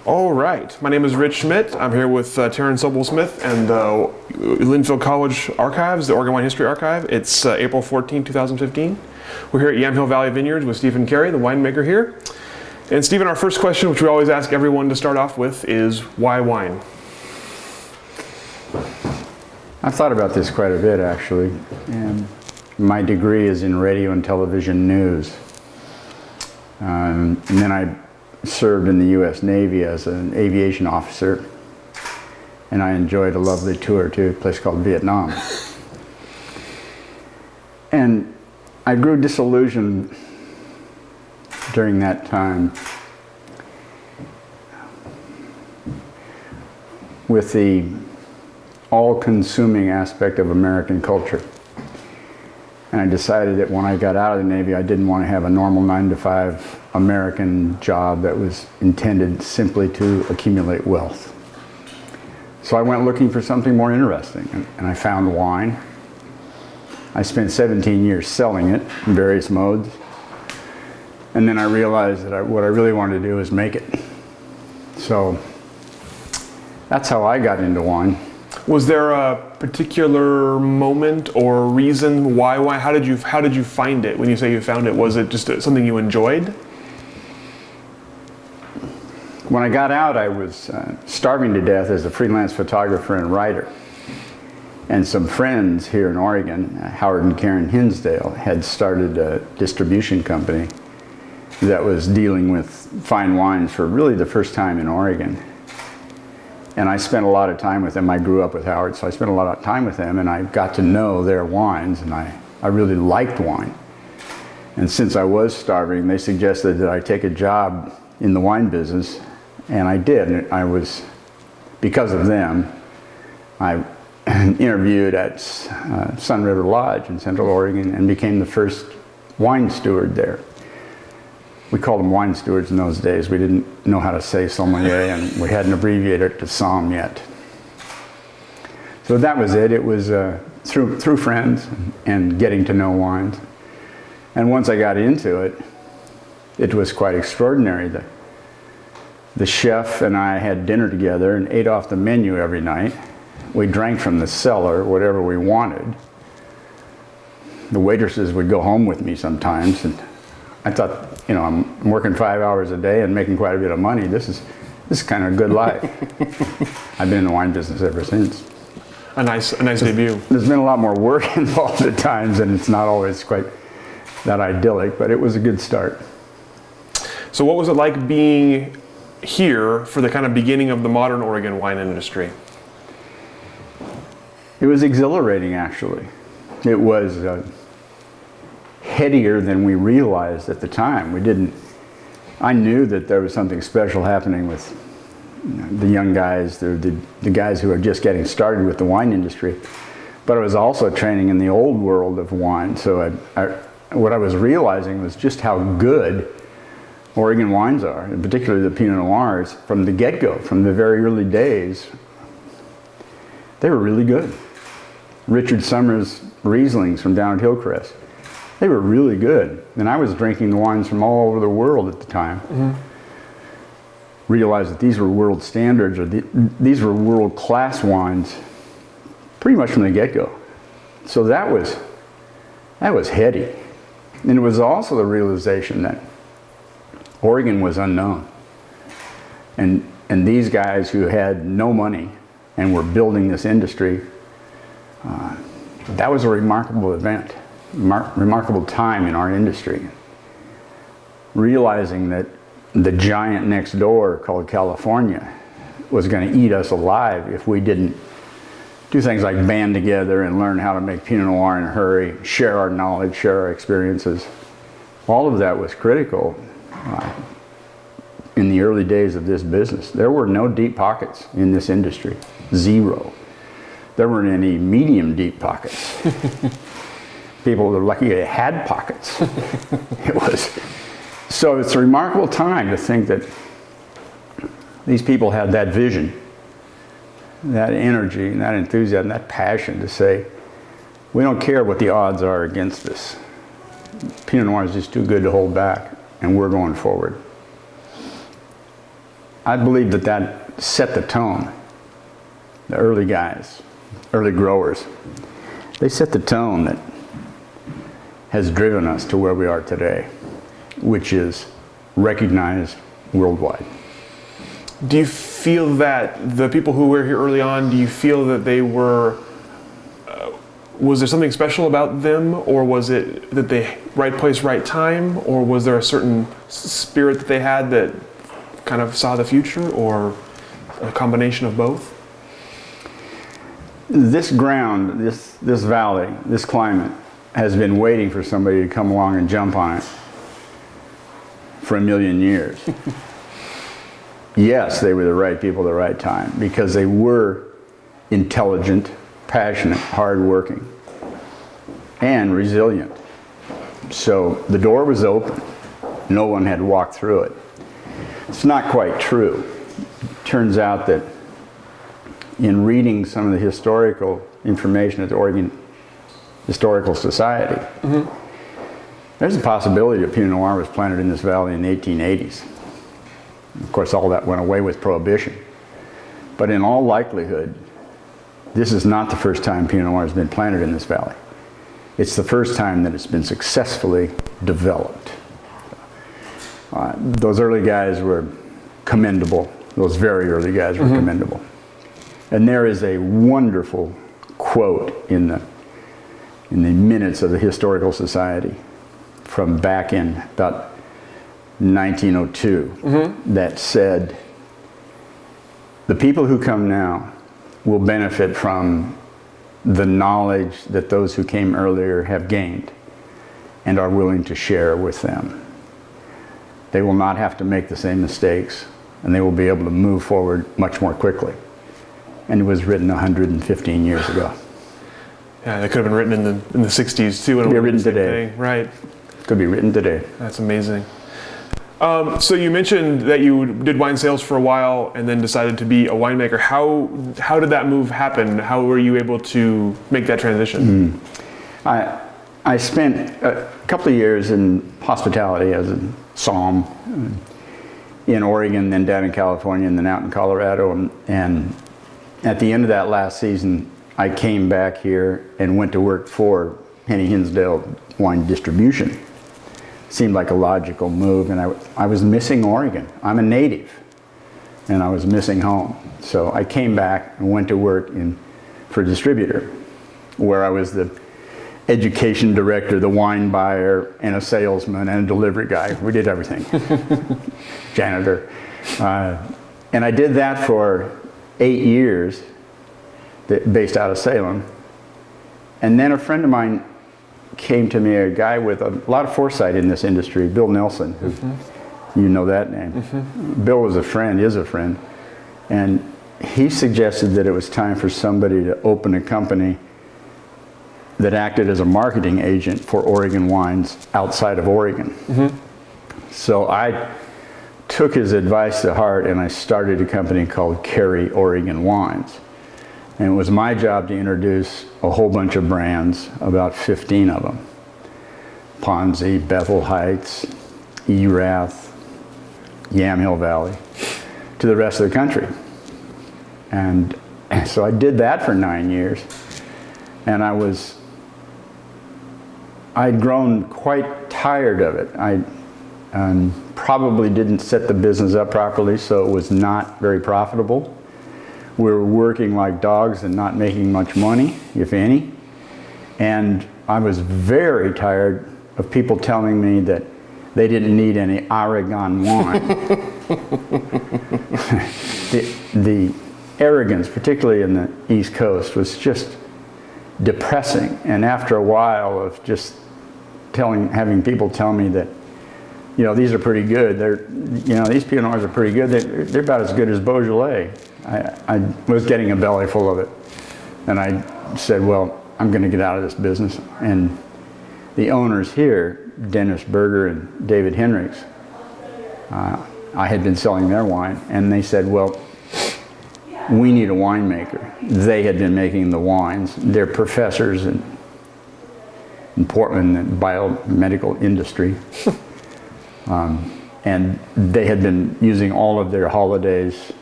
All right, my name is Rich Schmidt. I'm here with Taryn Sobel-Smith and the Linfield College Archives, the Oregon Wine History Archive. It's April 14, 2015. We're here at Yamhill Valley Vineyards with Stephen Cary, the winemaker here. And Stephen, our first question, which we always ask everyone to start off with, is why wine? I've thought about this quite a bit, actually. And my degree is in radio and television news. And then I served in the U.S. Navy as an aviation officer, and I enjoyed a lovely tour to a place called Vietnam. And I grew disillusioned during that time with the all-consuming aspect of American culture. And I decided that when I got out of the Navy, I didn't want to have a normal 9-to-5 American job that was intended simply to accumulate wealth. So I went looking for something more interesting, and I found wine. I spent 17 years selling it in various modes. And then I realized that what I really wanted to do was make it. So that's how I got into wine. Was there a particular moment or reason why wine? How did you find it? When you say you found it, was it just something you enjoyed? When I got out, I was starving to death as a freelance photographer and writer. And some friends here in Oregon, Howard and Karen Hinsdale, had started a distribution company that was dealing with fine wines for really the first time in Oregon. And I spent a lot of time with them. I grew up with Howard, so I spent a lot of time with them, and I got to know their wines, and I really liked wine. And since I was starving, they suggested that I take a job in the wine business, and I did. And I was, because of them, I interviewed at Sun River Lodge in Central Oregon and became the first wine steward there. We called them wine stewards in those days. We didn't know how to say sommelier, and we hadn't abbreviated it to somm yet. So that was it. It was through friends and getting to know wines. And once I got into it, it was quite extraordinary. The chef and I had dinner together and ate off the menu every night. We drank from the cellar, whatever we wanted. The waitresses would go home with me sometimes, and I thought, you know, I'm working 5 hours a day and making quite a bit of money. This is kind of a good life. I've been in the wine business ever since. A nice debut. There's been a lot more work involved at times, and it's not always quite that idyllic, but it was a good start. So what was it like being here for the kind of beginning of the modern Oregon wine industry? It was exhilarating, actually. It was headier than we realized at the time. I knew that there was something special happening with the young guys, the guys who are just getting started with the wine industry, but I was also training in the old world of wine. So what I was realizing was just how good Oregon wines are, and particularly the Pinot Noirs, from the get-go, from the very early days. They were really good. Richard Summers Rieslings from down at Hillcrest. They were really good. And I was drinking the wines from all over the world at the time. Mm-hmm. Realized that these were world standards, or these were world-class wines pretty much from the get-go. So that was heady. And it was also the realization that Oregon was unknown. And these guys who had no money and were building this industry, that was a remarkable event. Remarkable time in our industry. Realizing that the giant next door called California was going to eat us alive if we didn't do things like band together and learn how to make Pinot Noir in a hurry, share our knowledge, share our experiences. All of that was critical in the early days of this business. There were no deep pockets in this industry. Zero. There weren't any medium deep pockets. People were lucky they had pockets. So it's a remarkable time to think that these people had that vision, that energy, and that enthusiasm, that passion to say, we don't care what the odds are against us. Pinot Noir is just too good to hold back, and we're going forward. I believe that set the tone. The early guys, early growers, they set the tone that has driven us to where we are today, which is recognized worldwide. Do you feel that the people who were here early on, do you feel that they were, was there something special about them, or was it that they right place, right time, or was there a certain spirit that they had that kind of saw the future, or a combination of both? This ground, this valley, this climate has been waiting for somebody to come along and jump on it for a million years. Yes, they were the right people at the right time, because they were intelligent, passionate, hardworking, and resilient. So the door was open. No one had walked through it. It's not quite true. It turns out that in reading some of the historical information at the Oregon Historical Society, there's a possibility that Pinot Noir was planted in this valley in the 1880s. Of course, all that went away with Prohibition. But in all likelihood, this is not the first time Pinot Noir has been planted in this valley. It's the first time that it's been successfully developed. Those early guys were commendable. Those very early guys were commendable. And there is a wonderful quote in the minutes of the Historical Society from back in about 1902 that said, the people who come now will benefit from the knowledge that those who came earlier have gained and are willing to share with them. They will not have to make the same mistakes, and they will be able to move forward much more quickly. And it was written 115 years ago. Yeah, that could have been written in the 60s too. Could be written today. Thing. Right. Could be written today. That's amazing. So you mentioned that you did wine sales for a while and then decided to be a winemaker. How did that move happen? How were you able to make that transition? I spent a couple of years in hospitality as a somm in Oregon, then down in California, and then out in Colorado. And at the end of that last season, I came back here and went to work for Henny Hinsdale Wine Distribution. Seemed like a logical move, and I was missing Oregon. I'm a native, and I was missing home. So I came back and went to work for a distributor, where I was the education director, the wine buyer, and a salesman, and a delivery guy. We did everything. Janitor. And I did that for 8 years, based out of Salem. And then a friend of mine came to me, a guy with a lot of foresight in this industry, Bill Nelson, who you know that name. Bill was a friend, is a friend, and he suggested that it was time for somebody to open a company that acted as a marketing agent for Oregon wines outside of Oregon. So I took his advice to heart, and I started a company called Cary Oregon Wines. And it was my job to introduce a whole bunch of brands, about 15 of them. Ponzi, Bethel Heights, Erath, Yamhill Valley, to the rest of the country. And so I did that for 9 years. And I'd grown quite tired of it. I probably didn't set the business up properly, so it was not very profitable. We were working like dogs and not making much money, if any. And I was very tired of people telling me that they didn't need any Oregon wine. The arrogance, particularly in the East Coast, was just depressing. And after a while of just having people tell me that, you know, these are pretty good. These Pinot Noirs are pretty good. They're about as good as Beaujolais. I was getting a belly full of it. And I said, well, I'm going to get out of this business. And the owners here, Dennis Berger and David Henriks, I had been selling their wine, and they said, well, we need a winemaker. They had been making the wines. They're professors in Portland, in the biomedical industry. And they had been using all of their holidays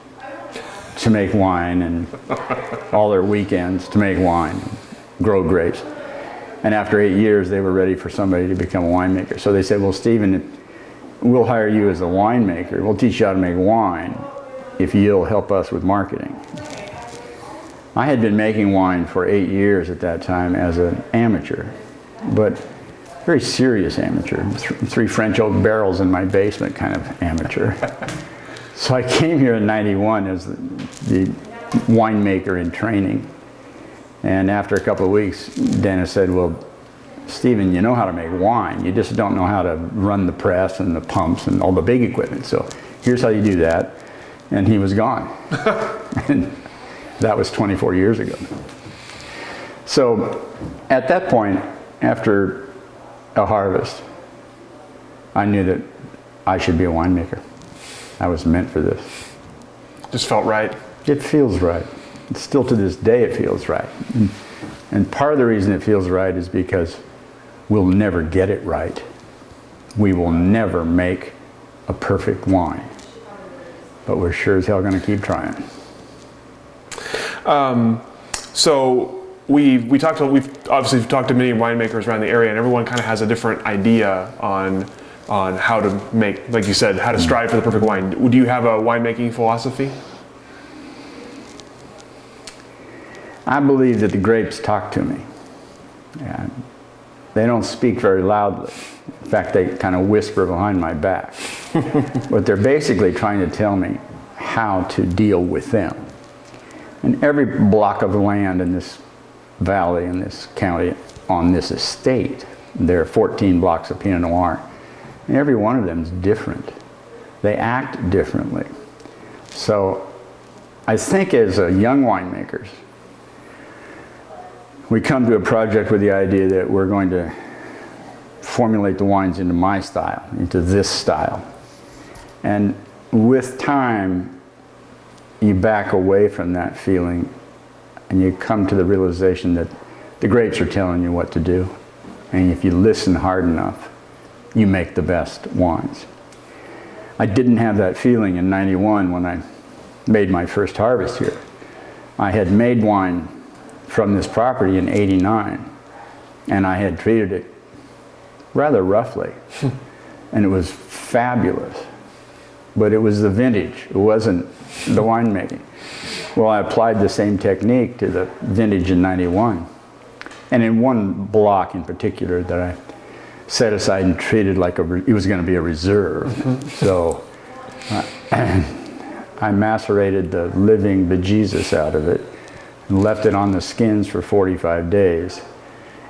to make wine and all their weekends to make wine, grow grapes. And after 8 years, they were ready for somebody to become a winemaker. So they said, well, Stephen, we'll hire you as a winemaker. We'll teach you how to make wine if you'll help us with marketing. I had been making wine for 8 years at that time as an amateur, but very serious amateur. Three French oak barrels in my basement kind of amateur. So I came here in '91 as the winemaker in training. And after a couple of weeks, Dennis said, well, Stephen, you know how to make wine. You just don't know how to run the press and the pumps and all the big equipment. So here's how you do that. And he was gone. And that was 24 years ago. So at that point, after a harvest, I knew that I should be a winemaker. I was meant for this. Just felt right. It feels right. Still to this day it feels right. And part of the reason it feels right is because we'll never get it right. We will never make a perfect wine. But we're sure as hell going to keep trying. So we've obviously talked to many winemakers around the area, and everyone kind of has a different idea on how to make, like you said, how to strive for the perfect wine. Do you have a winemaking philosophy? I believe that the grapes talk to me. And they don't speak very loudly. In fact, they kind of whisper behind my back. But they're basically trying to tell me how to deal with them. And every block of land in this valley, in this county, on this estate, there are 14 blocks of Pinot Noir. And every one of them is different. They act differently. So I think as young winemakers, we come to a project with the idea that we're going to formulate the wines into my style, into this style. And with time, you back away from that feeling and you come to the realization that the grapes are telling you what to do. And if you listen hard enough, you make the best wines. I didn't have that feeling in '91 when I made my first harvest here. I had made wine from this property in '89, and I had treated it rather roughly, and it was fabulous. But it was the vintage, it wasn't the winemaking. Well, I applied the same technique to the vintage in '91, and in one block in particular that I set aside and treated like it was going to be a reserve. So I macerated the living bejesus out of it and left it on the skins for 45 days.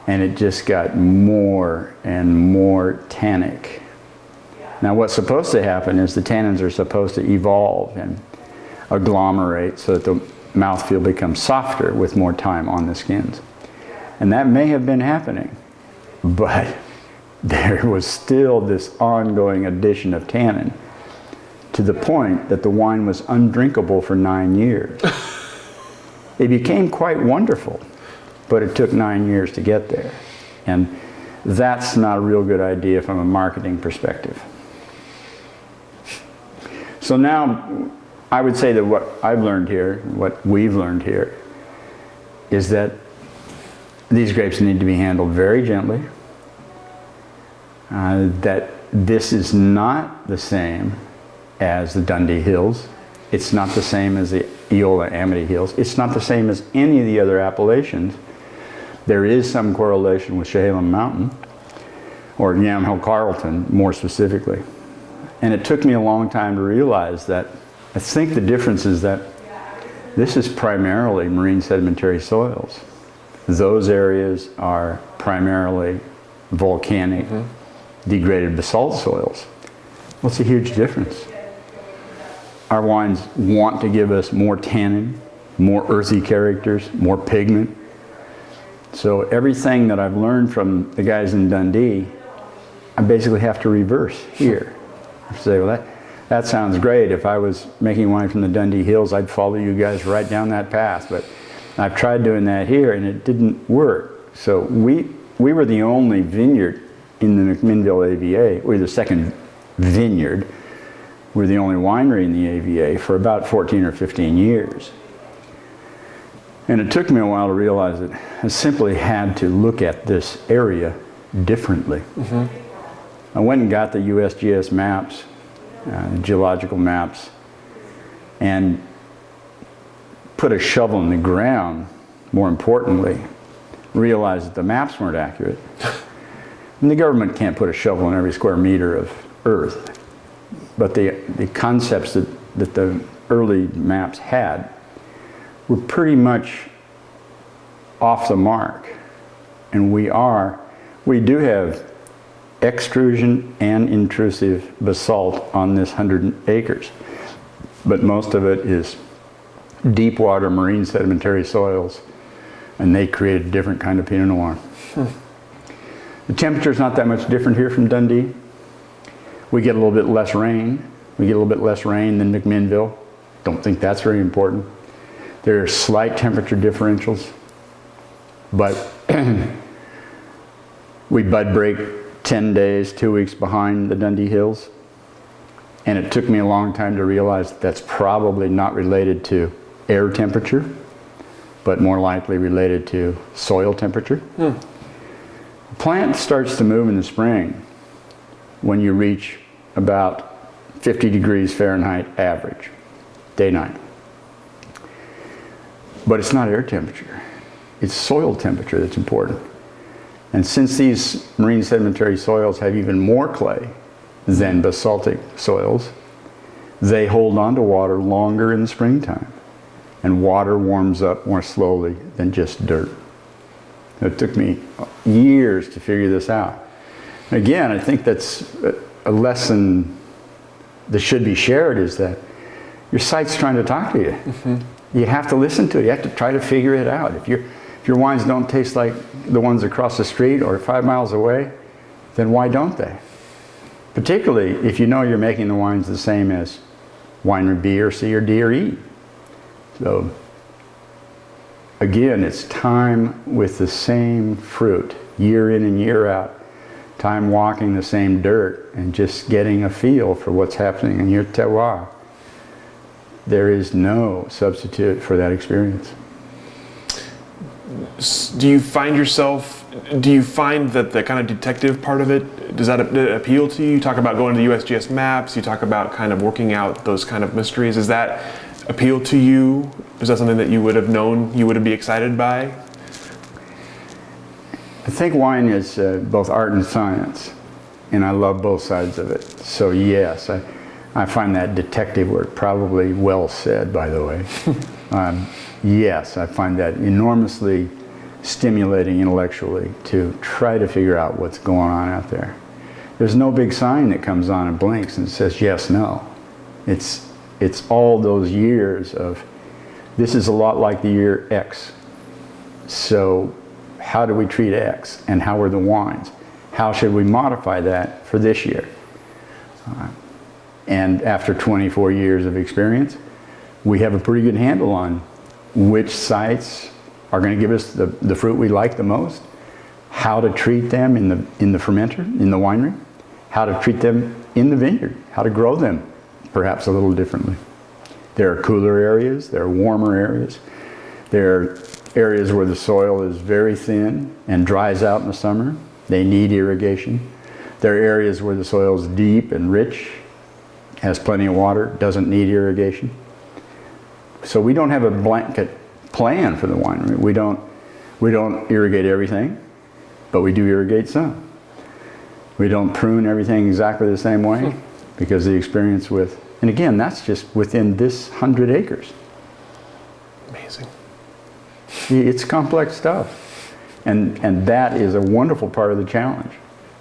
And it just got more and more tannic. Now what's supposed to happen is the tannins are supposed to evolve and agglomerate so that the mouthfeel becomes softer with more time on the skins. And that may have been happening, but there was still this ongoing addition of tannin to the point that the wine was undrinkable for 9 years. It became quite wonderful, but it took 9 years to get there. And that's not a real good idea from a marketing perspective. So now, I would say that what I've learned here, what we've learned here, is that these grapes need to be handled very gently, that this is not the same as the Dundee Hills. It's not the same as the Eola Amity Hills. It's not the same as any of the other appellations. There is some correlation with Chehalem Mountain, or Yamhill Carlton more specifically. And it took me a long time to realize that I think the difference is that this is primarily marine sedimentary soils. Those areas are primarily volcanic, degraded basalt soils. Well, it's a huge difference. Our wines want to give us more tannin, more earthy characters, more pigment. So everything that I've learned from the guys in Dundee, I basically have to reverse here. I say, well, that sounds great. If I was making wine from the Dundee Hills, I'd follow you guys right down that path. But I've tried doing that here, and it didn't work. So we were the only vineyard in the McMinnville AVA. We were the second vineyard we're the only winery in the AVA for about 14 or 15 years. And it took me a while to realize that I simply had to look at this area differently. I went and got the USGS maps, geological maps, and put a shovel in the ground, more importantly, realized that the maps weren't accurate. And the government can't put a shovel in every square meter of earth. But the concepts that the early maps had were pretty much off the mark. And we do have extrusion and intrusive basalt on this 100 acres. But most of it is deep water marine sedimentary soils, and they create a different kind of Pinot Noir. The temperature's not that much different here from Dundee. We get a little bit less rain. We get a little bit less rain than McMinnville. Don't think that's very important. There are slight temperature differentials, but we bud break 10 days, 2 weeks behind the Dundee Hills. And it took me a long time to realize that that's probably not related to air temperature, but more likely related to soil temperature. The plant starts to move in the spring when you reach about 50 degrees Fahrenheit average, day-night. But it's not air temperature, it's soil temperature that's important. And since these marine sedimentary soils have even more clay than basaltic soils, they hold on to water longer in the springtime. And water warms up more slowly than just dirt. It took me years to figure this out. Again, I think that's a lesson that should be shared, is that your site's trying to talk to you. You have to listen to it. You have to try to figure it out. If your wines don't taste like the ones across the street or 5 miles away, then why don't they? Particularly if you know you're making the wines the same as winery B or C or D or E. So again, it's time with the same fruit, year in and year out. Time walking the same dirt and just getting a feel for what's happening in your terroir. There is no substitute for that experience. Do you find that the kind of detective part of it, does that appeal to you? You talk about going to the USGS maps, you talk about kind of working out those kind of mysteries. Does that appeal to you? Is that something that you would have known you would be excited by? I think wine is both art and science, and I love both sides of it. So yes, I find that detective work probably well said, by the way. Yes, I find that enormously stimulating intellectually to try to figure out what's going on out there. There's no big sign that comes on and blinks and says yes, no. It's all those years of, this is a lot like the year X. So how do we treat X, and how are the wines? How should we modify that for this year? And after 24 years of experience, we have a pretty good handle on which sites are going to give us the fruit we like the most, how to treat them in the fermenter, in the winery, how to treat them in the vineyard, how to grow them perhaps a little differently. There are cooler areas, there are warmer areas, there are areas where the soil is very thin and dries out in the summer. They need irrigation. There are areas where the soil is deep and rich, has plenty of water, doesn't need irrigation. So we don't have a blanket plan for the winery. We don't irrigate everything, but we do irrigate some. We don't prune everything exactly the same way because the experience with, and again, that's just within this 100 acres. Amazing. It's complex stuff. And that is a wonderful part of the challenge.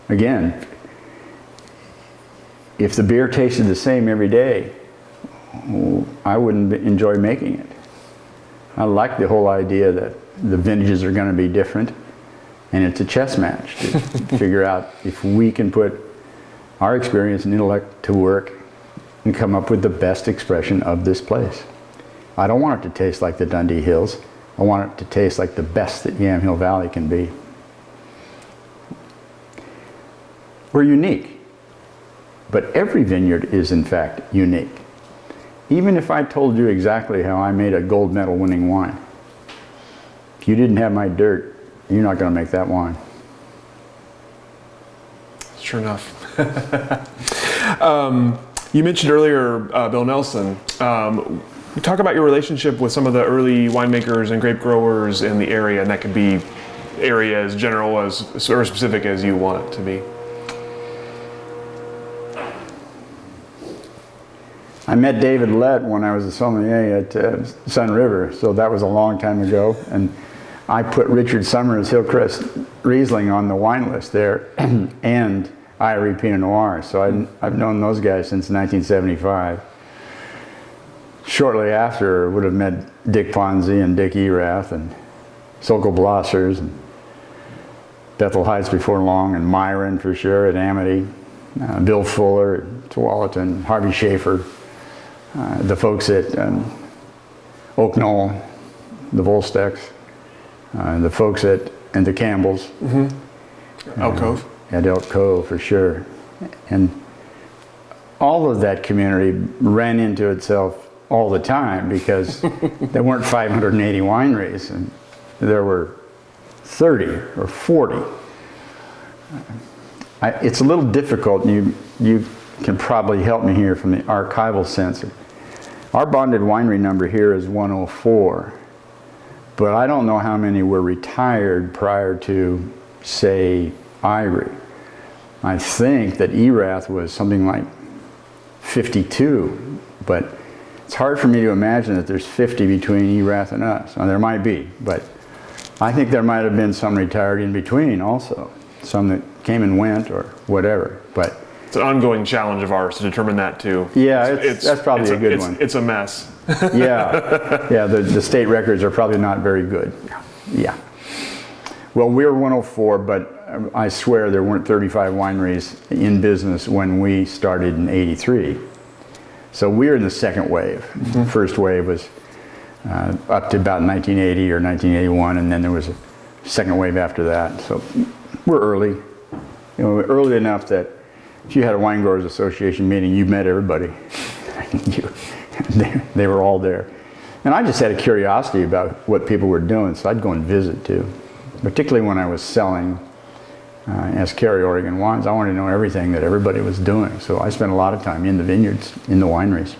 Again, if the beer tasted the same every day, I wouldn't enjoy making it. I like the whole idea that the vintages are going to be different, and it's a chess match to figure out if we can put our experience and intellect to work and come up with the best expression of this place. I don't want it to taste like the Dundee Hills. I want it to taste like the best that Yamhill Valley can be. We're unique. But every vineyard is in fact unique. Even if I told you exactly how I made a gold medal winning wine, if you didn't have my dirt, you're not going to make that wine. Sure enough. You mentioned earlier Bill Nelson. Talk about your relationship with some of the early winemakers and grape growers in the area, and that could be area as general as or specific as you want it to be. I met David Lett when I was a sommelier at Sun River, so that was a long time ago. And I put Richard Summers Hillcrest Riesling on the wine list there, and Irie Pinot Noir. So I've known those guys since 1975. Shortly after, I would have met Dick Ponzi and Dick Erath and Sokol Blossers and Bethel Heights before long, and Myron for sure at Amity, Bill Fuller at Tualatin, Harvey Schaefer, the folks at Oak Knoll, the Volstecks, the folks at the Campbells. Elk Cove. At Elk Cove for sure. And all of that community ran into itself all the time because there weren't 580 wineries, and there were 30 or 40. It's a little difficult, and you can probably help me here from the archival sense. Our bonded winery number here is 104, but I don't know how many were retired prior to, say, Irie. I think that Erath was something like 52, but it's hard for me to imagine that there's 50 between Erath and us. Now, there might be, but I think there might have been some retired in between also, some that came and went or whatever. But it's an ongoing challenge of ours to determine that too. Yeah, that's probably a good one. It's a mess. Yeah, the state records are probably not very good. Yeah. Well, we're 104, but I swear there weren't 35 wineries in business when we started in '83. So we're in the second wave. First wave was up to about 1980 or 1981, and then there was a second wave after that. So we're early. Early enough that if you had a Wine Growers Association meeting, you met everybody. They were all there. And I just had a curiosity about what people were doing, so I'd go and visit too. Particularly when I was selling as Cary Oregon wines, I wanted to know everything that everybody was doing. So I spent a lot of time in the vineyards, in the wineries.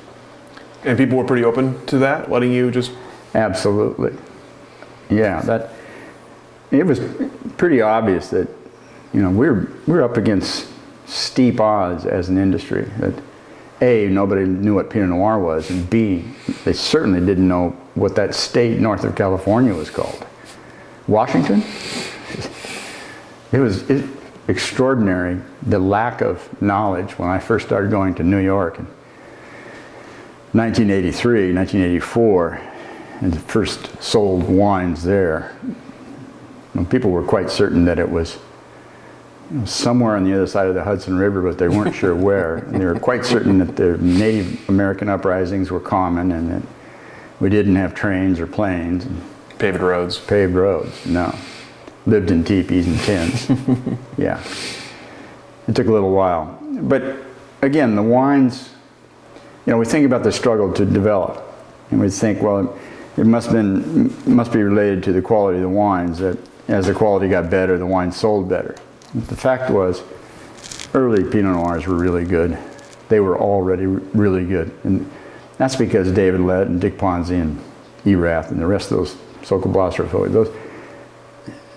And people were pretty open to that, letting you just... Absolutely. Yeah, it was pretty obvious that, we're up against steep odds as an industry. That A, nobody knew what Pinot Noir was, and B, they certainly didn't know what that state north of California was called. Washington? It was extraordinary, the lack of knowledge when I first started going to New York in 1983, 1984, and first sold wines there. People were quite certain that it was somewhere on the other side of the Hudson River, but they weren't sure where. And they were quite certain that the Native American uprisings were common and that we didn't have trains or planes. Paved roads. Paved roads, no. Lived in teepees and tents. Yeah. It took a little while. But again, the wines, we think about the struggle to develop. And we think, well, it must be related to the quality of the wines, that as the quality got better, the wine sold better. But the fact was, early Pinot Noirs were really good. They were already really good. And that's because David Lett and Dick Ponzi and Erath and the rest of those Sokol Blosser folks,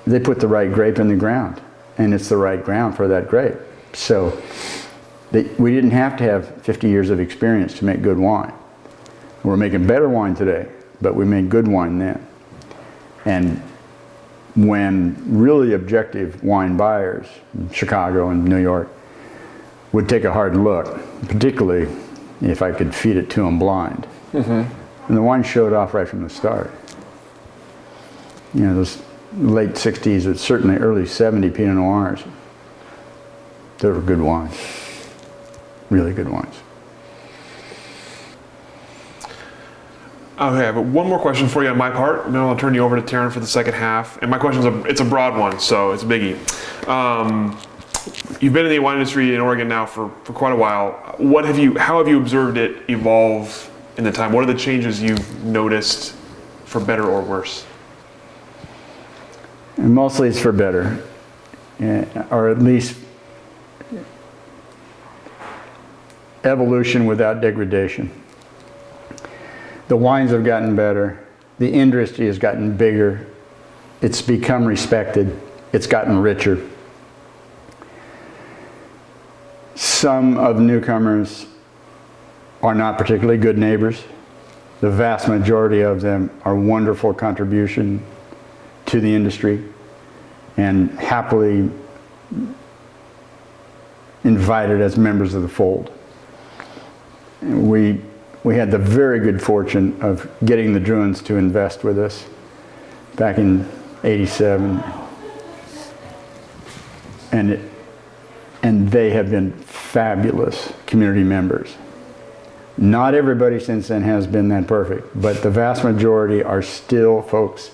they put the right grape in the ground, and it's the right ground for that grape. So we didn't have to have 50 years of experience to make good wine. We're making better wine today, but we made good wine then. And when really objective wine buyers in Chicago and New York would take a hard look, particularly if I could feed it to them blind, and the wine showed off right from the start. Those late 60s, but certainly early 70 Pinot Noirs, they were good wines, really good wines. Okay, but one more question for you on my part, and then I'll turn you over to Taryn for the second half. And my question it's a broad one, so it's a biggie. You've been in the wine industry in Oregon now for quite a while. How have you observed it evolve in the time? What are the changes you've noticed, for better or worse? And mostly it's for better, or at least evolution without degradation. The wines have gotten better. The industry has gotten bigger. It's become respected. It's gotten richer. Some of newcomers are not particularly good neighbors. The vast majority of them are wonderful contribution to the industry and happily invited as members of the fold. We had the very good fortune of getting the Druins to invest with us back in '87, and they have been fabulous community members. Not everybody since then has been that perfect, but the vast majority are still folks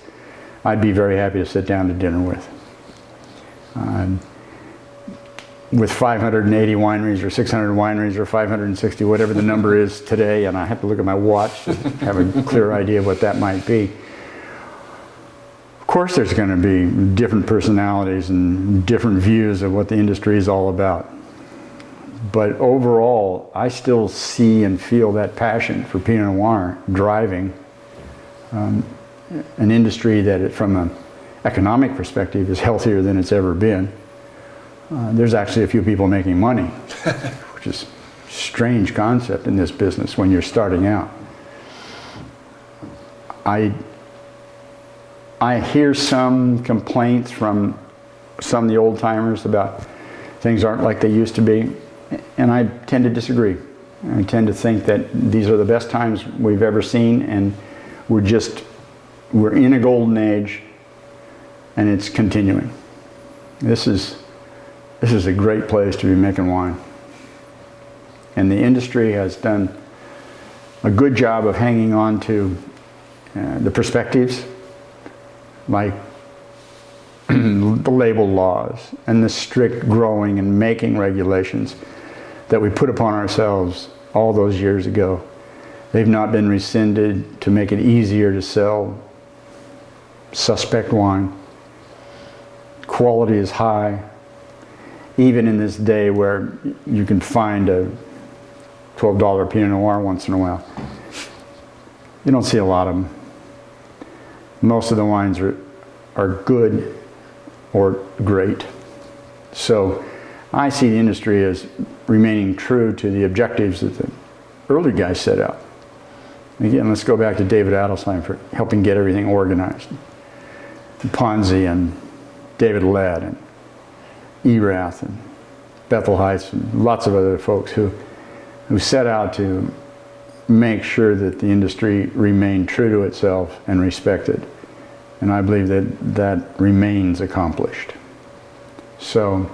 I'd be very happy to sit down to dinner with. With 580 wineries or 600 wineries or 560, whatever the number is today, and I have to look at my watch to have a clear idea of what that might be. Of course there's going to be different personalities and different views of what the industry is all about. But overall, I still see and feel that passion for Pinot Noir driving an industry that, from an economic perspective, is healthier than it's ever been. There's actually a few people making money, which is a strange concept in this business when you're starting out. I hear some complaints from some of the old timers about things aren't like they used to be, and I tend to disagree. I tend to think that these are the best times we've ever seen, and we're in a golden age, and it's continuing. This is a great place to be making wine. And the industry has done a good job of hanging on to the perspectives, like the label laws and the strict growing and making regulations that we put upon ourselves all those years ago. They've not been rescinded to make it easier to sell suspect wine. Quality is high, even in this day where you can find a $12 Pinot Noir once in a while. You don't see a lot of them. Most of the wines are good or great. So I see the industry as remaining true to the objectives that the early guys set out. Again, let's go back to David Adelsheim for helping get everything organized. Ponzi and David Ladd and Erath and Bethel Heights and lots of other folks who set out to make sure that the industry remained true to itself and respected. And I believe that remains accomplished. So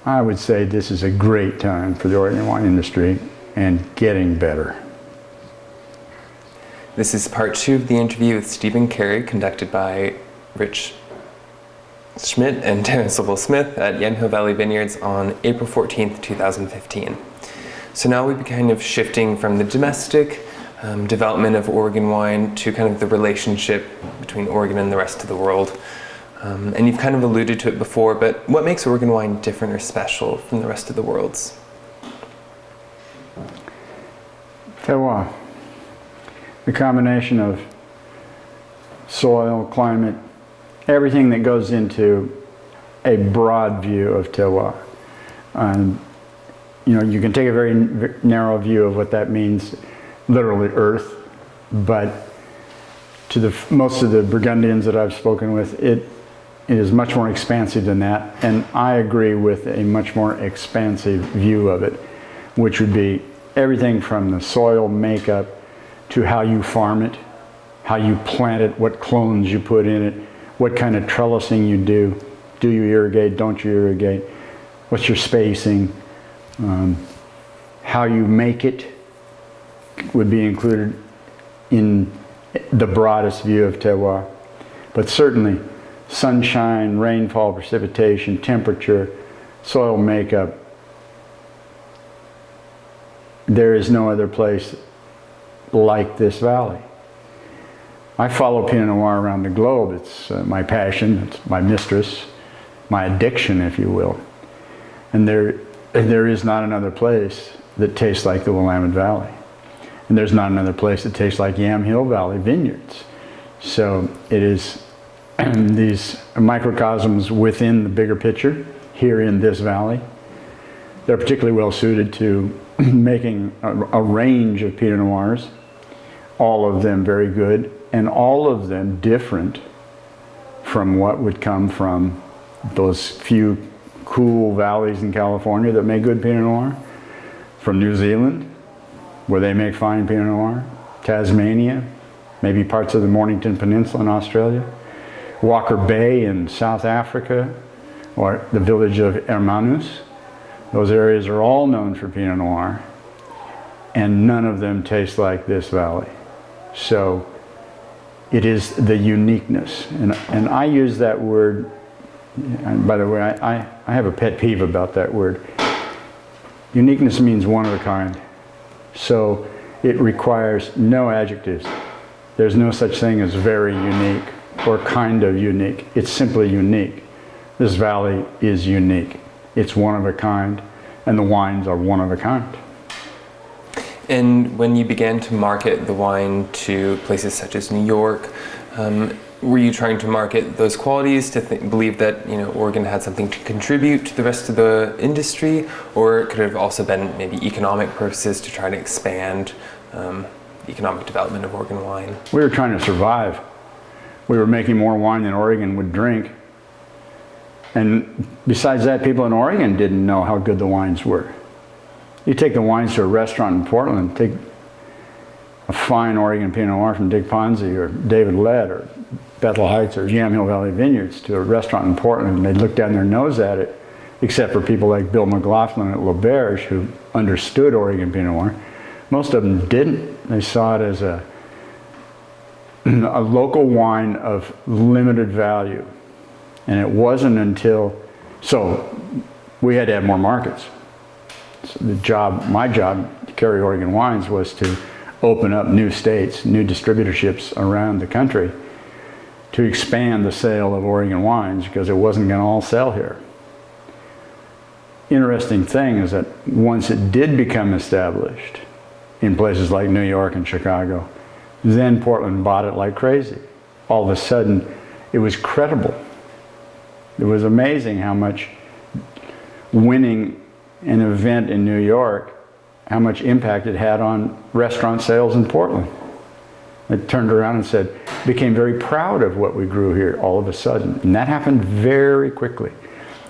I would say this is a great time for the Oregon wine industry and getting better. This is part 2 of the interview with Stephen Cary, conducted by Rich Schmidt and Terrence Smith at Yamhill Valley Vineyards on April 14th, 2015. So now we've been kind of shifting from the domestic development of Oregon wine to kind of the relationship between Oregon and the rest of the world. And you've kind of alluded to it before, but what makes Oregon wine different or special from the rest of the world's? Terroir. The combination of soil, climate, everything that goes into a broad view of terroir. You can take a very narrow view of what that means, literally earth, but to most of the Burgundians that I've spoken with, it is much more expansive than that, and I agree with a much more expansive view of it, which would be everything from the soil makeup to how you farm it, how you plant it, what clones you put in it, what kind of trellising you do. Do you irrigate, don't you irrigate? What's your spacing? How you make it would be included in the broadest view of terroir. But certainly sunshine, rainfall, precipitation, temperature, soil makeup, there is no other place like this valley. I follow Pinot Noir around the globe. It's my passion, it's my mistress, my addiction, if you will. And there is not another place that tastes like the Willamette Valley. And there's not another place that tastes like Yamhill Valley Vineyards. So it is these microcosms within the bigger picture here in this valley. They're particularly well suited to making a range of Pinot Noirs, all of them very good, and all of them different from what would come from those few cool valleys in California that make good Pinot Noir, from New Zealand, where they make fine Pinot Noir, Tasmania, maybe parts of the Mornington Peninsula in Australia, Walker Bay in South Africa, or the village of Hermanus. Those areas are all known for Pinot Noir, and none of them taste like this valley. So it is the uniqueness, and I use that word, and by the way, I have a pet peeve about that word. Uniqueness means one of a kind. So it requires no adjectives. There's no such thing as very unique or kind of unique. It's simply unique. This valley is unique. It's one of a kind, and the wines are one of a kind. And when you began to market the wine to places such as New York, were you trying to market those qualities to believe that Oregon had something to contribute to the rest of the industry, or could it have also been maybe economic purposes to try to expand the economic development of Oregon wine? We were trying to survive. We were making more wine than Oregon would drink. And besides that, people in Oregon didn't know how good the wines were. You take the wines to a restaurant in Portland, take a fine Oregon Pinot Noir from Dick Ponzi or David Lett or Bethel Heights or Yamhill Valley Vineyards to a restaurant in Portland, and they'd look down their nose at it, except for people like Bill McLaughlin at LaBerge who understood Oregon Pinot Noir. Most of them didn't. They saw it as a local wine of limited value. And it wasn't until, so we had to have more markets. So my job to carry Oregon wines was to open up new states, new distributorships around the country to expand the sale of Oregon wines, because it wasn't going to all sell here. Interesting thing is that once it did become established in places like New York and Chicago, then Portland bought it like crazy. All of a sudden, it was credible. It was amazing how much winning an event in New York, how much impact it had on restaurant sales in Portland. It turned around and said, became very proud of what we grew here all of a sudden. And that happened very quickly.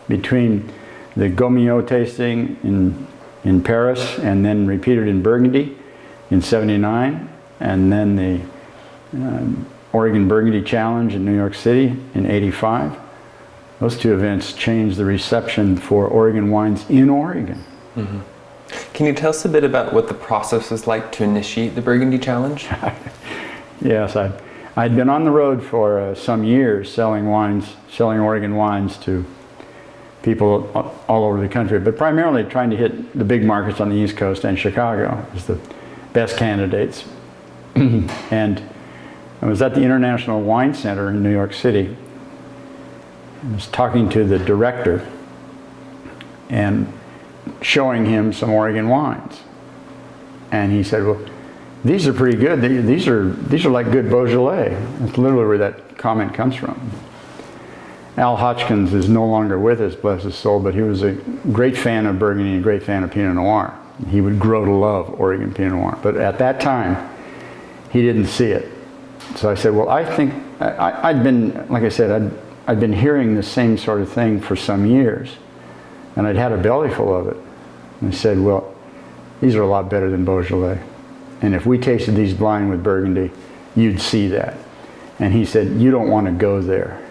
Between the Gomillot tasting in Paris and then repeated in Burgundy in '79, and then the Oregon Burgundy Challenge in New York City in '85. Those two events changed the reception for Oregon wines in Oregon. Mm-hmm. Can you tell us a bit about what the process was like to initiate the Burgundy Challenge? Yes, I'd been on the road for some years selling Oregon wines to people all over the country, but primarily trying to hit the big markets on the East Coast and Chicago as the best candidates. And I was at the International Wine Center in New York City. I was talking to the director and showing him some Oregon wines. And he said, well, these are pretty good. These are like good Beaujolais. That's literally where that comment comes from. Al Hodgkins is no longer with us, bless his soul, but he was a great fan of Burgundy and a great fan of Pinot Noir. He would grow to love Oregon Pinot Noir. But at that time, he didn't see it. So I said, well, I think, I'd been, like I said, I'd been hearing the same sort of thing for some years, and I'd had a belly full of it. And I said, well, these are a lot better than Beaujolais. And if we tasted these blind with Burgundy, you'd see that. And he said, you don't want to go there.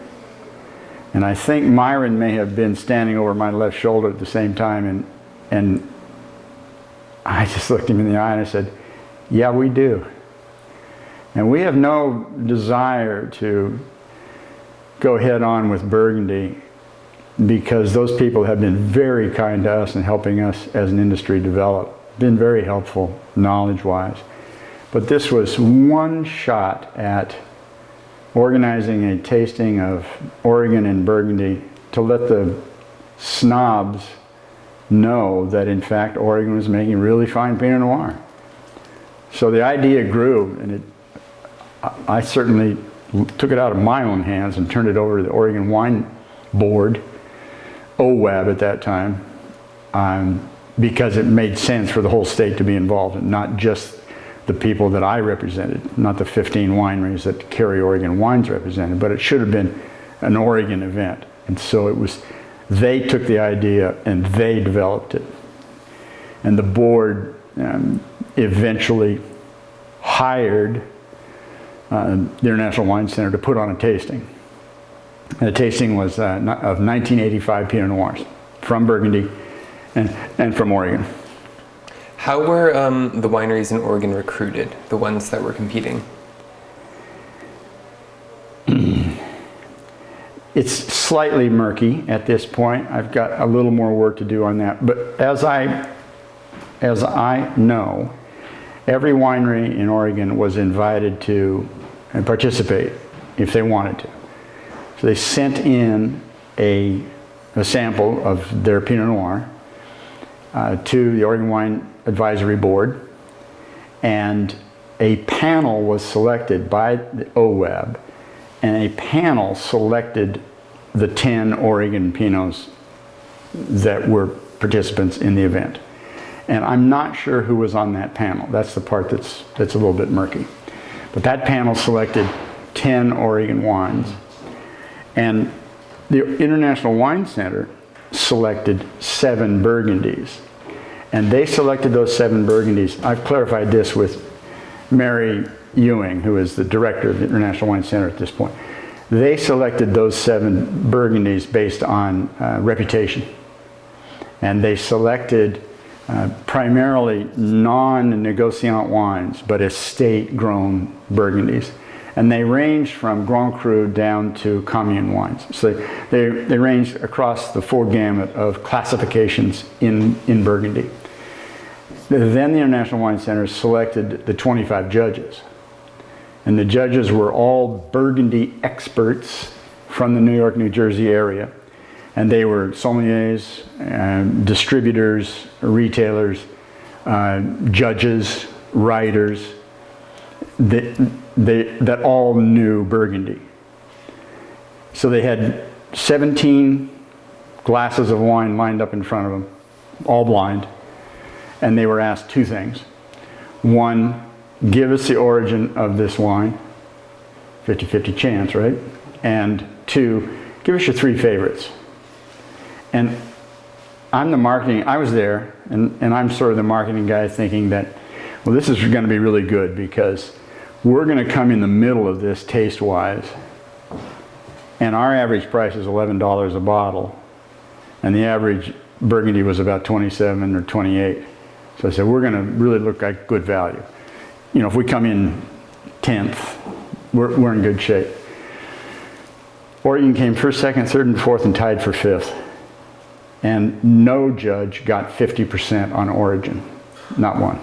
And I think Myron may have been standing over my left shoulder at the same time, and I just looked him in the eye and I said, yeah, we do. And we have no desire to go head on with Burgundy because those people have been very kind to us in helping us as an industry develop. Been very helpful knowledge-wise. But this was one shot at organizing a tasting of Oregon and Burgundy to let the snobs know that in fact Oregon was making really fine Pinot Noir. So the idea grew, and I certainly took it out of my own hands and turned it over to the Oregon Wine Board, OWAB at that time, because it made sense for the whole state to be involved, and not just the people that I represented, not the 15 wineries that Cary Oregon Wines represented, but it should have been an Oregon event. And so it was, they took the idea and they developed it. And the board eventually hired the International Wine Center to put on a tasting. And the tasting was of 1985 Pinot Noirs from Burgundy and from Oregon. How were the wineries in Oregon recruited, the ones that were competing? It's slightly murky at this point. I've got a little more work to do on that. But as I know, every winery in Oregon was invited to participate if they wanted to. So they sent in a sample of their Pinot Noir to the Oregon Wine Advisory Board, and a panel was selected by the OWAB, and a panel selected the 10 Oregon Pinots that were participants in the event. And I'm not sure who was on that panel. That's the part that's a little bit murky. But that panel selected 10 Oregon wines, and the International Wine Center selected 7 Burgundies. And they selected those 7 Burgundies. I've clarified this with Mary Ewing, who is the director of the International Wine Center at this point. They selected those 7 Burgundies based on reputation. And they selected primarily non-negociant wines, but estate-grown Burgundies. And they ranged from Grand Cru down to commune wines. So they ranged across the full gamut of classifications in Burgundy. Then the International Wine Center selected the 25 judges. And the judges were all Burgundy experts from the New York, New Jersey area. And they were sommeliers, distributors, retailers, judges, writers, that all knew Burgundy. So they had 17 glasses of wine lined up in front of them, all blind. And they were asked 2 things. 1, give us the origin of this wine, 50-50 chance, right? And 2, give us your 3 favorites. And I'm the marketing, I was there, and I'm sort of the marketing guy thinking that, well, this is going to be really good because we're going to come in the middle of this taste-wise, and our average price is $11 a bottle, and the average Burgundy was about 27 or 28. So I said, we're going to really look like good value. You know, if we come in 10th, we're in good shape. Oregon came 1st, 2nd, 3rd, and 4th and tied for 5th. And no judge got 50% on origin, not one.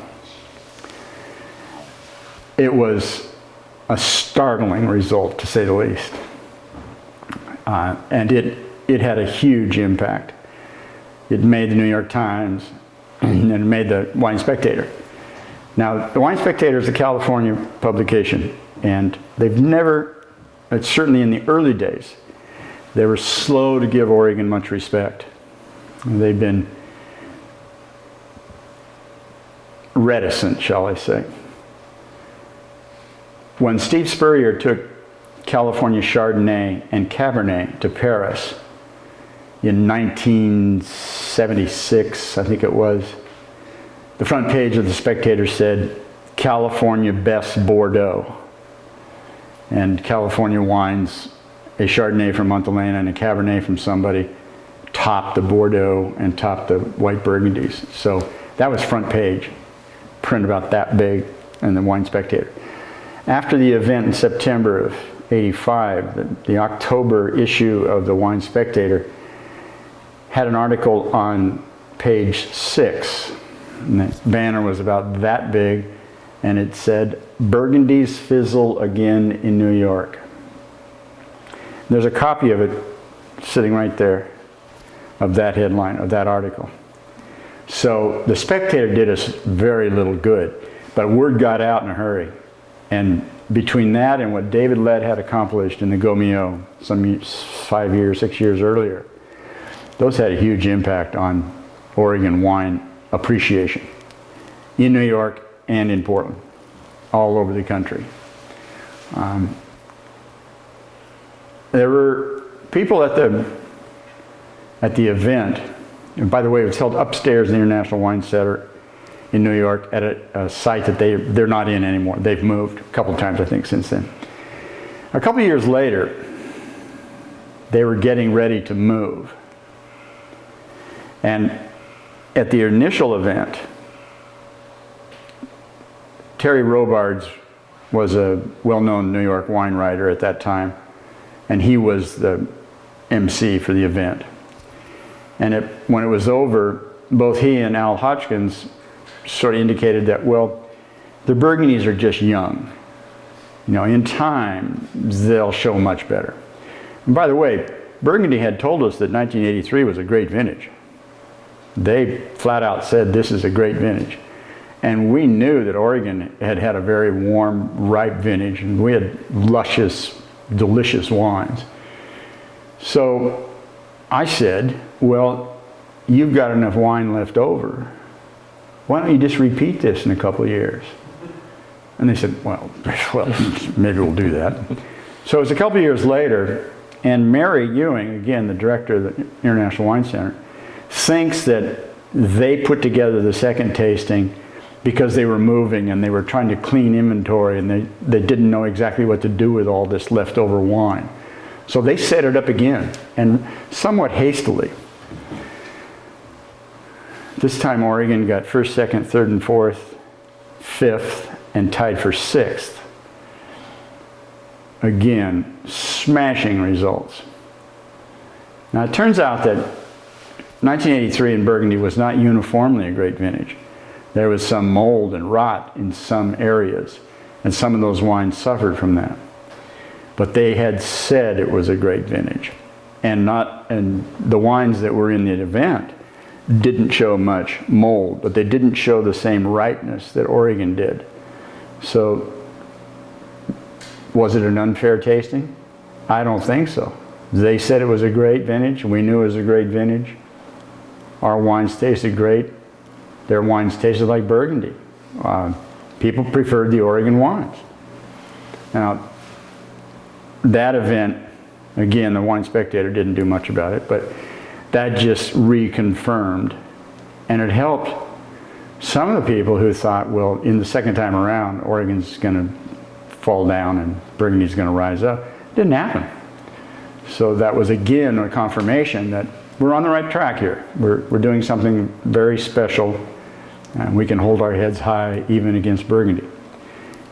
It was a startling result, to say the least. And it had a huge impact. It made the New York Times, and it made the Wine Spectator. Now, the Wine Spectator is a California publication, and they've never, certainly in the early days, they were slow to give Oregon much respect. They've been reticent, shall I say. When Steve Spurrier took California Chardonnay and Cabernet to Paris in 1976, I think it was, the front page of the Spectator said, California Best Bordeaux. And California wines, a Chardonnay from Montelena and a Cabernet from somebody, topped the Bordeaux and topped the white Burgundies. So that was front page, print about that big in the Wine Spectator. After the event in September of '85, the October issue of the Wine Spectator had an article on page 6. And the banner was about that big, and it said, "Burgundies fizzle again in New York." There's a copy of it sitting right there, of that headline, of that article. So the Spectator did us very little good, but word got out in a hurry. And between that and what David Lett had accomplished in the Gomio some 5 years, 6 years earlier, those had a huge impact on Oregon wine appreciation in New York and in Portland, all over the country. There were people at the event, and by the way, it was held upstairs in the International Wine Center in New York at a site that they're not in anymore. They've moved a couple times, I think, since then. A couple years later, they were getting ready to move. And at the initial event, Terry Robards was a well-known New York wine writer at that time, and he was the MC for the event. And when it was over, both he and Al Hodgkins sort of indicated that, well, the Burgundies are just young. You know, in time, they'll show much better. And by the way, Burgundy had told us that 1983 was a great vintage. They flat out said this is a great vintage. And we knew that Oregon had had a very warm, ripe vintage, and we had luscious, delicious wines. So I said, well, you've got enough wine left over. Why don't you just repeat this in a couple of years? And they said, well, maybe we'll do that. So it was a couple of years later, and Mary Ewing, again, the director of the International Wine Center, thinks that they put together the second tasting because they were moving and they were trying to clean inventory, and they didn't know exactly what to do with all this leftover wine. So they set it up again, and somewhat hastily. This time Oregon got first, second, third, and fourth, fifth, and tied for sixth. Again, smashing results. Now it turns out that 1983 in Burgundy was not uniformly a great vintage. There was some mold and rot in some areas, and some of those wines suffered from that. But they had said it was a great vintage. And the wines that were in the event didn't show much mold, but they didn't show the same ripeness that Oregon did. So, was it an unfair tasting? I don't think so. They said it was a great vintage, and we knew it was a great vintage. Our wines tasted great. Their wines tasted like Burgundy. People preferred the Oregon wines. Now, that event, again, the Wine Spectator didn't do much about it, but that just reconfirmed, and it helped some of the people who thought, well, in the second time around, Oregon's going to fall down and Burgundy's going to rise up. It didn't happen. So that was, again, a confirmation that we're on the right track here. We're doing something very special, and we can hold our heads high even against Burgundy.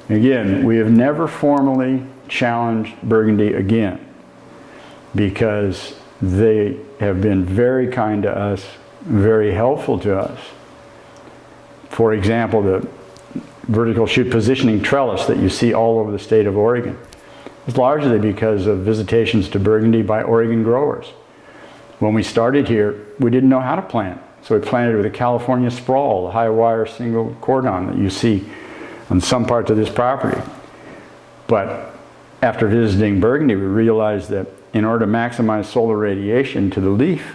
Again, we have never formally challenged Burgundy again, because they have been very kind to us, very helpful to us. For example, the vertical shoot positioning trellis that you see all over the state of Oregon is largely because of visitations to Burgundy by Oregon growers. When we started here, we didn't know how to plant, so we planted with a California sprawl, the high wire single cordon that you see on some parts of this property. But after visiting Burgundy, we realized that in order to maximize solar radiation to the leaf,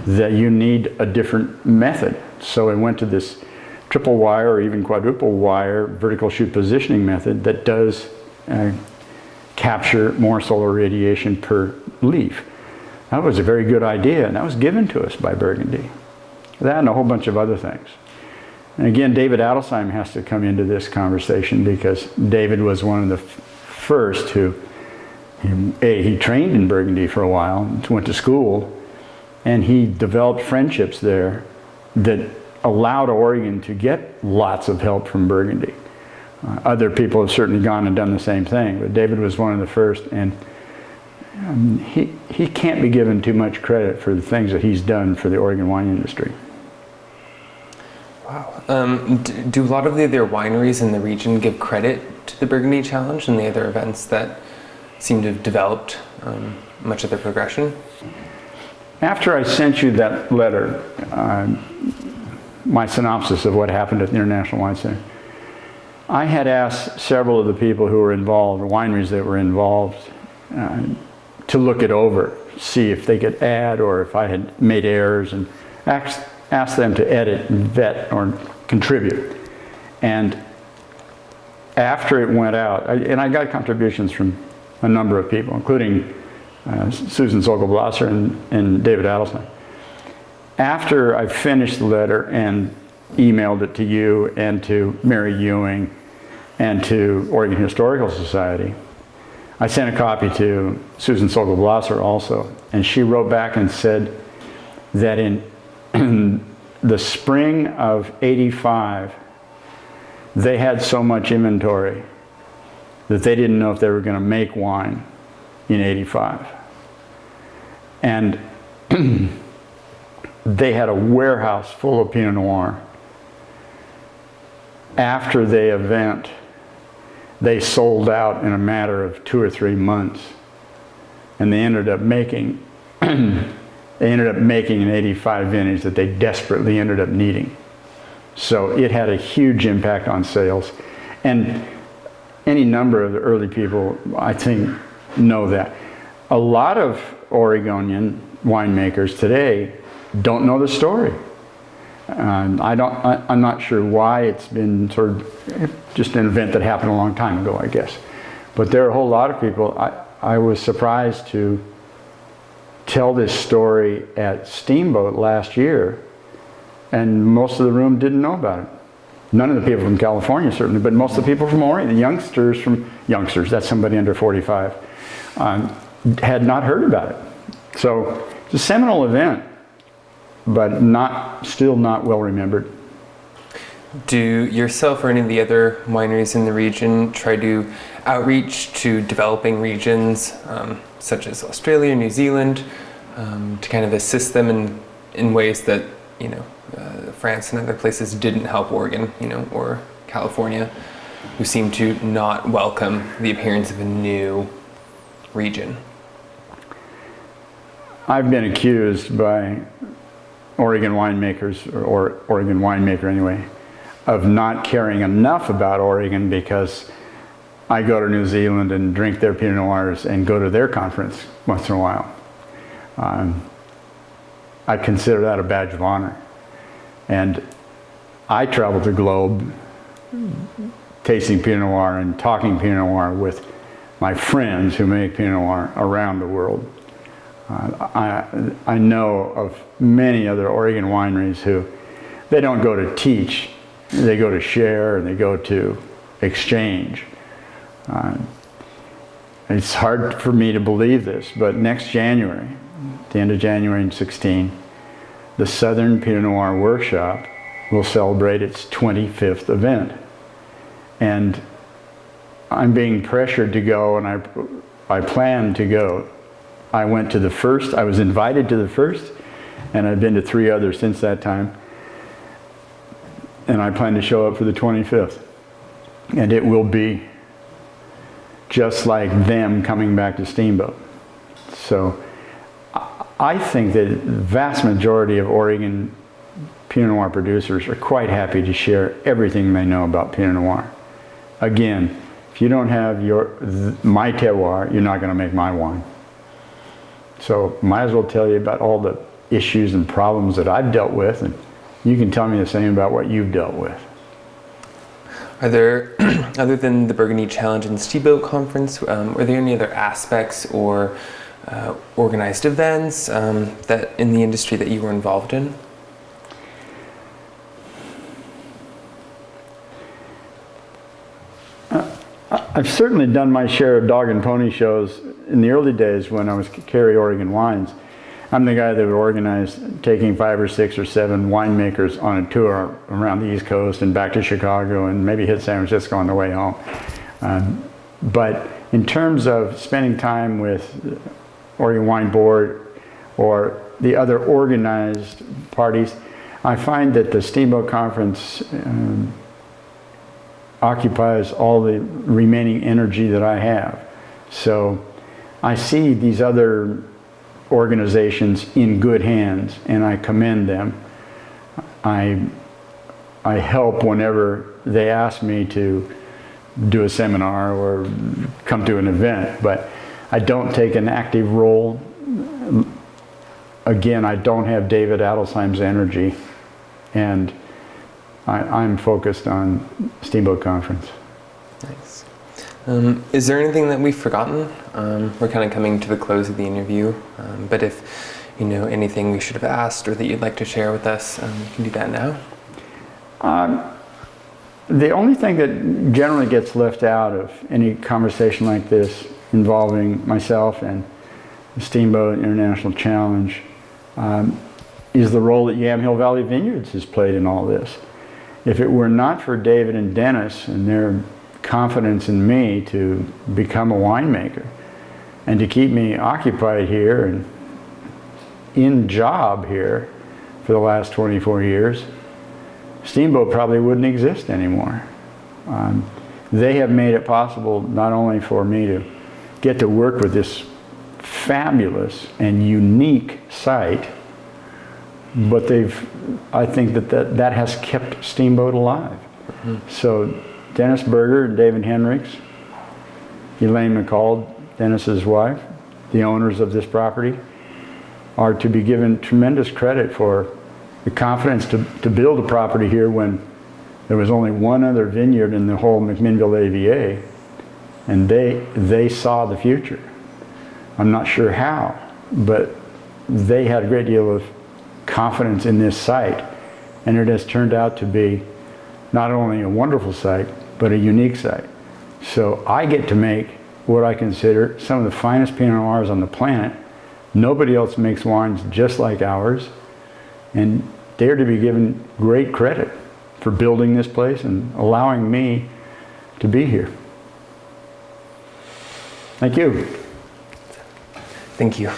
that you need a different method. So we went to this triple wire or even quadruple wire vertical shoot positioning method that does capture more solar radiation per leaf. That was a very good idea, and that was given to us by Burgundy. That and a whole bunch of other things. And again, David Adelsheim has to come into this conversation, because David was one of the first who, he trained in Burgundy for a while, went to school, and he developed friendships there that allowed Oregon to get lots of help from Burgundy. Other people have certainly gone and done the same thing, but David was one of the first, and he can't be given too much credit for the things that he's done for the Oregon wine industry. Wow. Do a lot of the other wineries in the region give credit to the Burgundy Challenge and the other events that seem to have developed much of their progression? After I sent you that letter, my synopsis of what happened at the International Wine Center, I had asked several of the people who were involved, wineries that were involved, to look it over, see if they could add or if I had made errors, and ask them to edit and vet or contribute. And after it went out, and I got contributions from a number of people, including Susan Sokolblasser and David Adelstein. After I finished the letter and emailed it to you and to Mary Ewing and to Oregon Historical Society, I sent a copy to Susan Sokolblasser also, and she wrote back and said that in the spring of '85, they had so much inventory that they didn't know if they were going to make wine in '85. And they had a warehouse full of Pinot Noir. After the event, they sold out in a matter of 2 or 3 months. And they ended up making an '85 vintage that they desperately ended up needing. So it had a huge impact on sales. And any number of the early people, I think, know that. A lot of Oregonian winemakers today don't know the story. I'm not sure why. It's been sort of just an event that happened a long time ago, I guess. But there are a whole lot of people. I was surprised to tell this story at Steamboat last year, and most of the room didn't know about it. None of the people from California, certainly, but most of the people from Oregon, the youngsters, that's somebody under 45, had not heard about it. So it's a seminal event, but still not well remembered. Do yourself or any of the other wineries in the region try to outreach to developing regions, such as Australia, New Zealand, to kind of assist them in ways that, France and other places didn't help Oregon, or California, who seem to not welcome the appearance of a new region? I've been accused by Oregon winemakers, or Oregon winemaker anyway, of not caring enough about Oregon because I go to New Zealand and drink their Pinot Noirs and go to their conference once in a while. I consider that a badge of honor. And I travel the globe tasting Pinot Noir and talking Pinot Noir with my friends who make Pinot Noir around the world. I know of many other Oregon wineries who, they don't go to teach, they go to share and they go to exchange. It's hard for me to believe this, but next January, the end of January 2016, the Southern Pinot Noir Workshop will celebrate its 25th event. And I'm being pressured to go, and I plan to go. I went to the first, I was invited to the first, and I've been to 3 others since that time. And I plan to show up for the 25th. And it will be just like them coming back to Steamboat. So I think that the vast majority of Oregon Pinot Noir producers are quite happy to share everything they know about Pinot Noir. Again, if you don't have my terroir, you're not going to make my wine. So might as well tell you about all the issues and problems that I've dealt with, and you can tell me the same about what you've dealt with. Are there, other than the Burgundy Challenge and Steamboat Conference, are there any other aspects or organized events that in the industry that you were involved in? I've certainly done my share of dog and pony shows in the early days when I was Cary Oregon Wines. I'm the guy that would organize taking 5 or 6 or 7 winemakers on a tour around the East Coast and back to Chicago and maybe hit San Francisco on the way home. But in terms of spending time with Oregon Wine Board or the other organized parties, I find that the Steamboat Conference occupies all the remaining energy that I have. So I see these other organizations in good hands, and I commend them. I help whenever they ask me to do a seminar or come to an event, but I don't take an active role. Again, I don't have David Adelsheim's energy, and I'm focused on Steamboat Conference. Nice. Is there anything that we've forgotten? We're kind of coming to the close of the interview, but if you know anything we should have asked or that you'd like to share with us, you can do that now. The only thing that generally gets left out of any conversation like this involving myself and the Steamboat International Challenge is the role that Yamhill Valley Vineyards has played in all this. If it were not for David and Dennis and their confidence in me to become a winemaker and to keep me occupied here and in job here for the last 24 years, Steamboat probably wouldn't exist anymore. They have made it possible not only for me to get to work with this fabulous and unique site, but I think that has kept Steamboat alive. Mm-hmm. So Dennis Berger and David Henricks, Elaine McCall, Dennis's wife, the owners of this property, are to be given tremendous credit for the confidence to build a property here when there was only one other vineyard in the whole McMinnville AVA, and they saw the future. I'm not sure how, but they had a great deal of confidence in this site, and it has turned out to be not only a wonderful site, but a unique site. So I get to make what I consider some of the finest Pinot Noirs on the planet. Nobody else makes wines just like ours, and they're to be given great credit for building this place and allowing me to be here. Thank you. Thank you.